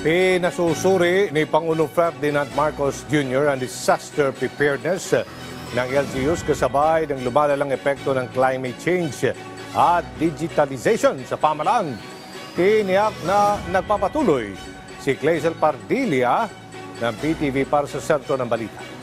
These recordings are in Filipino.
Pinasusuri ni Pangulong Ferdinand Marcos Jr. ang disaster preparedness ng LGUs kasabay ng lumalalang epekto ng climate change at digitalization sa pamahalaan. Tiniyak na nagpapatuloy si Clazel Pardilla ng PTV para sa Sentro ng Balita.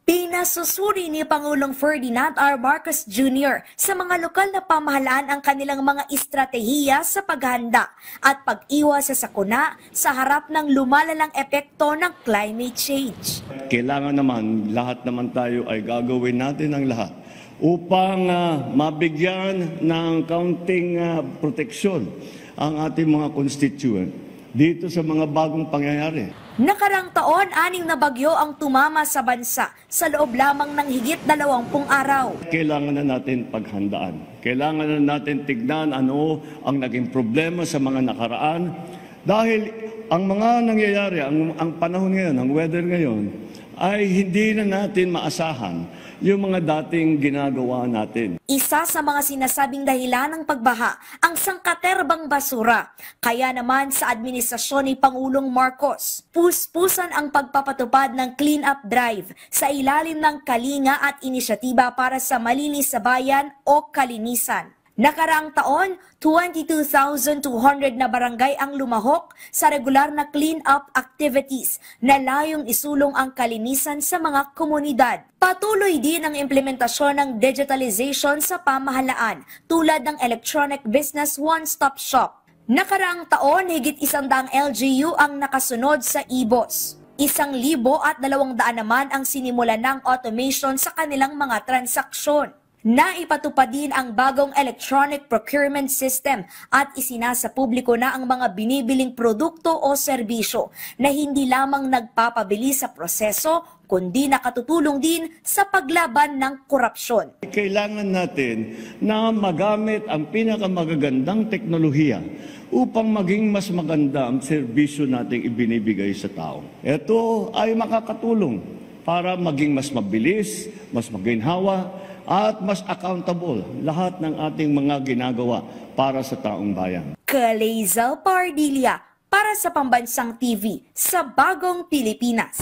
Pinasusuri ni Pangulong Ferdinand R. Marcos Jr. sa mga lokal na pamahalaan ang kanilang mga estratehiya sa paghahanda at pag-iwas sa sakuna sa harap ng lumalalang epekto ng climate change. Kailangan naman, lahat naman tayo ay gagawin natin ang lahat upang mabigyan ng kaunting proteksyon ang ating mga constituent dito sa mga bagong pangyayari. Nakarang taon, 6 na bagyo ang tumama sa bansa sa loob lamang ng higit 20 araw. Kailangan na natin paghandaan. Kailangan na natin tignan ano ang naging problema sa mga nakaraan. Dahil ang mga nangyayari, ang panahon ngayon, ang weather ngayon, ay hindi na natin maasahan yung mga dating ginagawa natin. Isa sa mga sinasabing dahilan ng pagbaha ang sangkaterbang basura. Kaya naman sa administrasyon ni Pangulong Marcos, puspusan ang pagpapatupad ng clean-up drive sa ilalim ng Kalinga at Inisyatiba para sa Malinis sa Bayan o Kalinisan. Nakaraang taon, 22,200 na barangay ang lumahok sa regular na clean-up activities na layong isulong ang kalinisan sa mga komunidad. Patuloy din ang implementasyon ng digitalization sa pamahalaan tulad ng Electronic Business One-Stop Shop. Nakaraang taon, higit 100 LGU ang nakasunod sa IBOS. 1,200 naman ang sinimulan ng automation sa kanilang mga transaksyon. Naipatupad din ang bagong electronic procurement system at isinasa publiko na ang mga binibiling produkto o serbisyo na hindi lamang nagpapabili sa proseso kundi nakatutulong din sa paglaban ng korupsyon. Kailangan natin na magamit ang pinakamagagandang teknolohiya upang maging mas maganda ang serbisyo nating ibinibigay sa tao. Ito ay makakatulong para maging mas mabilis, mas maginhawa, at mas accountable lahat ng ating mga ginagawa para sa taong bayan. Clazel Pardilla para sa Pambansang TV sa Bagong Pilipinas.